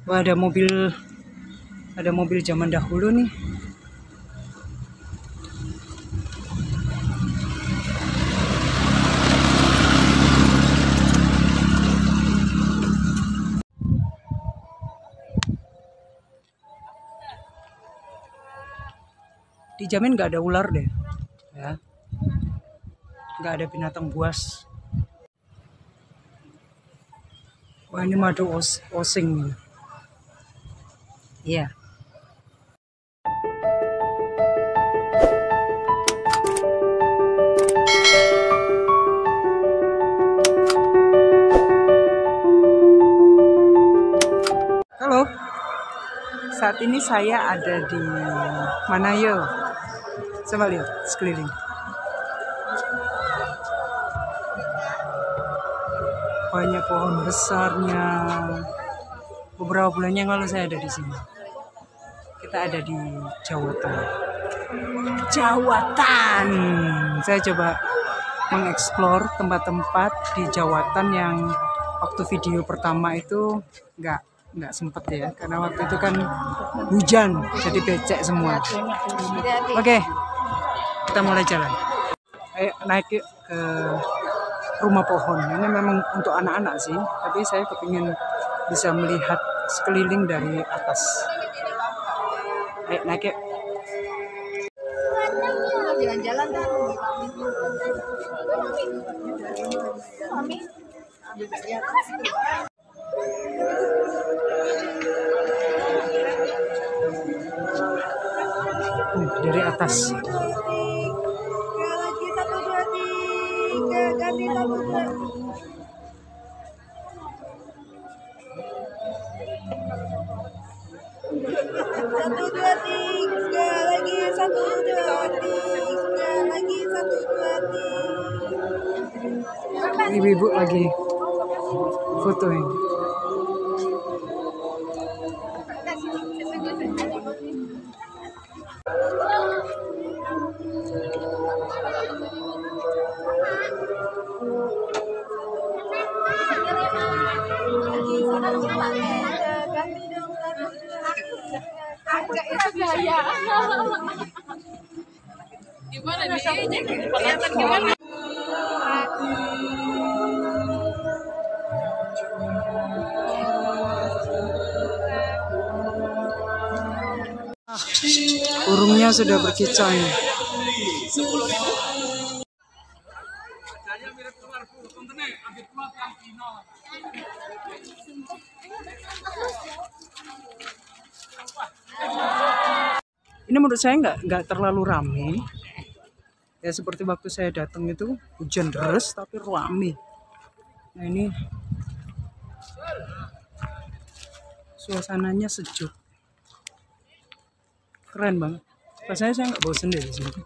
Wah, ada mobil zaman dahulu nih. Dijamin nggak ada ular deh, ya. Nggak ada binatang buas. Wah, ini madu osing nih. Iya. Halo. Saat ini saya ada di mana yo? Coba lihat sekeliling. Banyak pohon besarnya. Beberapa bulan yang lalu saya ada di sini. Kita ada di Jawatan. Saya coba mengeksplor tempat-tempat di Jawatan yang waktu video pertama itu nggak sempet ya, karena waktu itu kan hujan jadi becek semua. Oke, kita mulai jalan. Ayo naik yuk ke rumah pohon. Ini memang untuk anak-anak sih, tapi saya kepingin bisa melihat sekeliling dari atas. Ayo naik yuk. Jalan-jalan Mami. Dari atas. Lagi 1, 2, 3 ganti 1, 2. Satu dua tiga lagi 1, 2, 3 lagi 1, 2, 3. Ibu-ibu lagi fotoin. Agak itu gaya. Gimana nih? Kelihatan gimana? Burungnya sudah berkicau ini. Ini menurut saya nggak terlalu rame. Ya seperti waktu saya datang itu hujan deras tapi rame. Nah ini suasananya sejuk, keren banget. Rasanya saya nggak bosan deh di sini.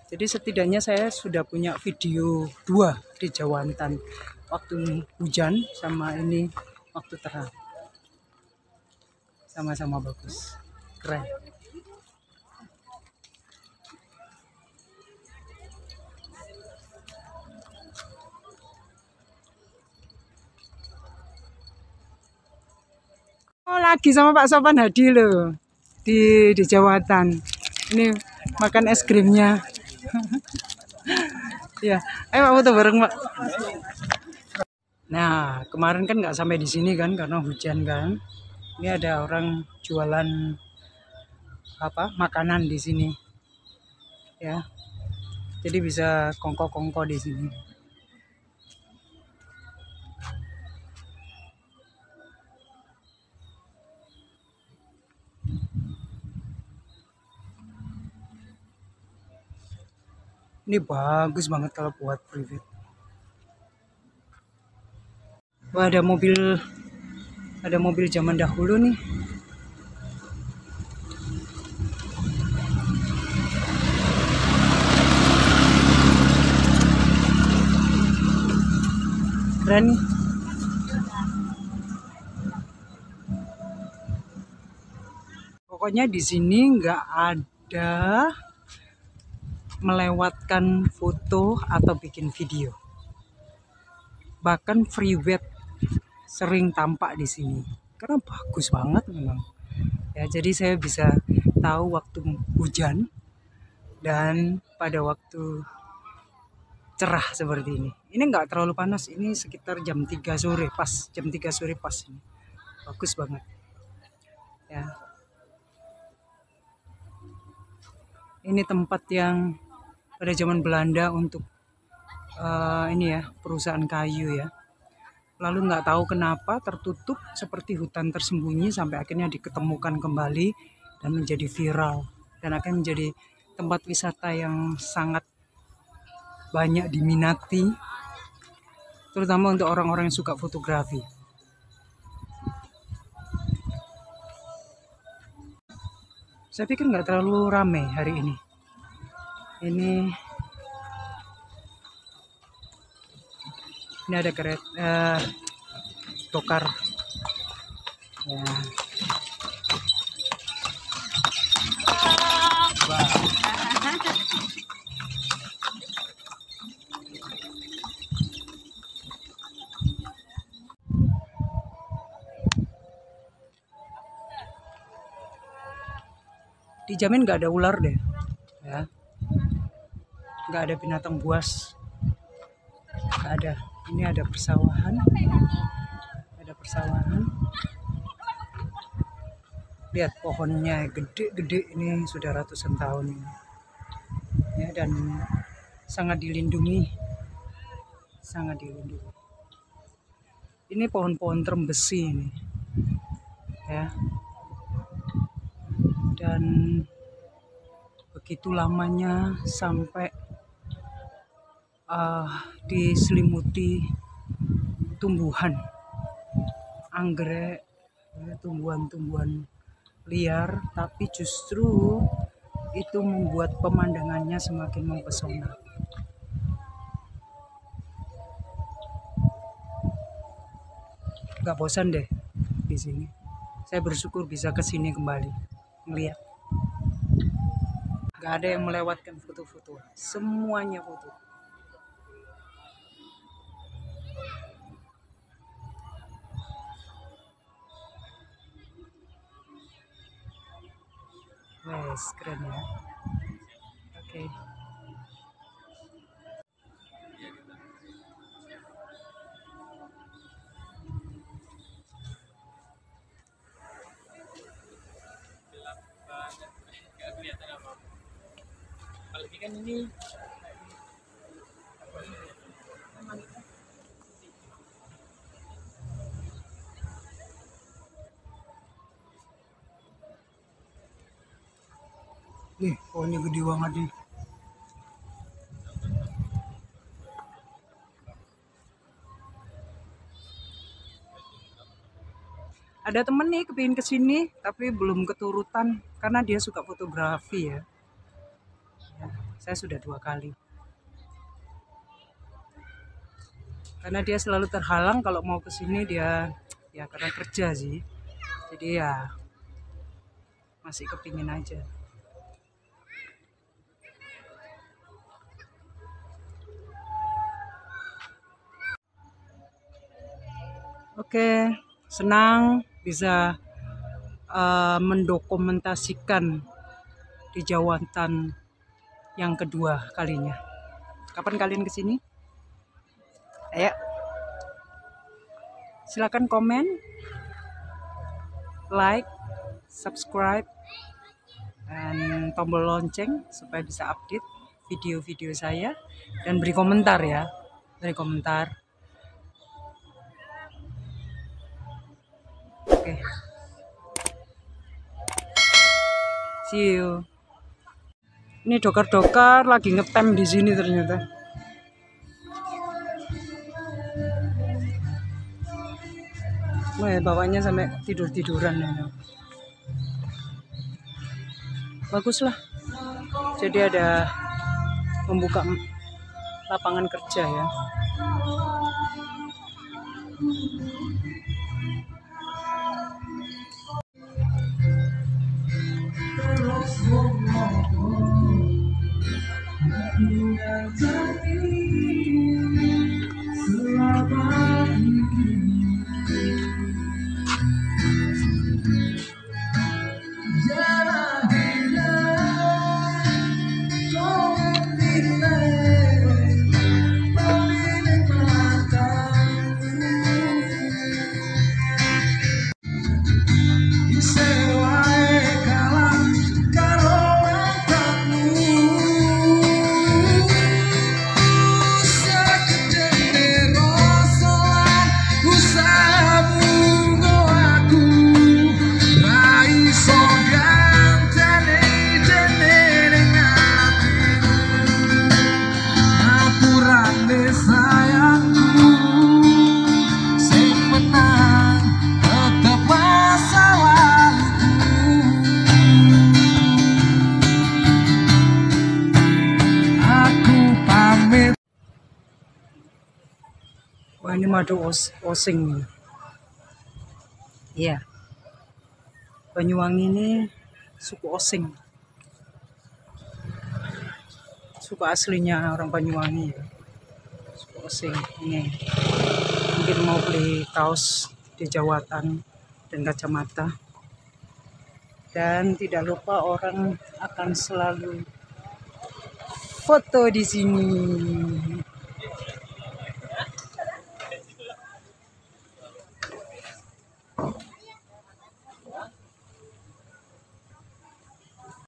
Jadi setidaknya saya sudah punya video 2 di Jawatan, waktu hujan sama ini waktu terang. Sama-sama bagus, keren. Oh, lagi sama Pak Sopan Hadi loh di Jawatan. Ini makan es krimnya. Ya, ayo Pak foto bareng Pak. Nah, kemarin kan nggak sampai di sini kan karena hujan kan. Ini ada orang jualan makanan di sini. Ya. Jadi bisa kongko-kongko di sini. Ini bagus banget kalau buat private. Wah, ada mobil zaman dahulu nih. Keren nih. Pokoknya di sini nggak ada melewatkan foto atau bikin video. Bahkan free wet sering tampak di sini. karena bagus banget memang ya. Jadi saya bisa tahu waktu hujan dan pada waktu cerah seperti ini. Ini nggak terlalu panas, ini sekitar jam 3 sore pas, jam 3 sore pas ini. Bagus banget ya. Ini tempat yang pada zaman Belanda untuk ini ya, perusahaan kayu ya. Lalu nggak tahu kenapa tertutup seperti hutan tersembunyi sampai akhirnya diketemukan kembali dan menjadi viral dan akan menjadi tempat wisata yang sangat banyak diminati, terutama untuk orang-orang yang suka fotografi. Saya pikir nggak terlalu ramai hari ini. Ini ada kereta tokar ya. Dijamin nggak ada ular deh ya, nggak ada binatang buas, nggak ada. Ini ada persawahan, lihat pohonnya gede-gede, ini sudah ratusan tahun ini ya, dan sangat dilindungi. Ini pohon-pohon terembesi ini ya, dan begitu lamanya sampai diselimuti tumbuhan anggrek ya, tumbuhan-tumbuhan liar, tapi justru itu membuat pemandangannya semakin mempesona. Gak bosan deh di sini. Saya bersyukur bisa ke sini kembali melihat. Gak ada yang melewatkan foto-foto, semuanya foto. Wes, keren ya. Oke. Apalagi kan ini nih, oh ini gede banget nih. Ada temen nih kepingin kesini tapi belum keturutan karena dia suka fotografi ya. Saya sudah 2 kali. Karena dia selalu terhalang kalau mau kesini, dia ya karena kerja sih. Jadi ya masih kepingin aja. Oke, senang bisa mendokumentasikan di Jawatan yang kedua kalinya. Kapan kalian kesini? Ayo, silakan komen, like, subscribe, dan tombol lonceng supaya bisa update video-video saya, dan beri komentar ya, Oke. See you. Ini dokar-dokar lagi ngetem di sini ternyata. Wah, bawahnya sampai tidur-tiduran ya. Bagus lah. Jadi ada membuka lapangan kerja ya. madu osing. Iya, Banyuwangi ini suku Osing, suku aslinya orang Banyuwangi ya. Suku Osing ini mungkin mau beli kaos di Jawatan dan kacamata. Dan tidak lupa orang akan selalu foto di sini.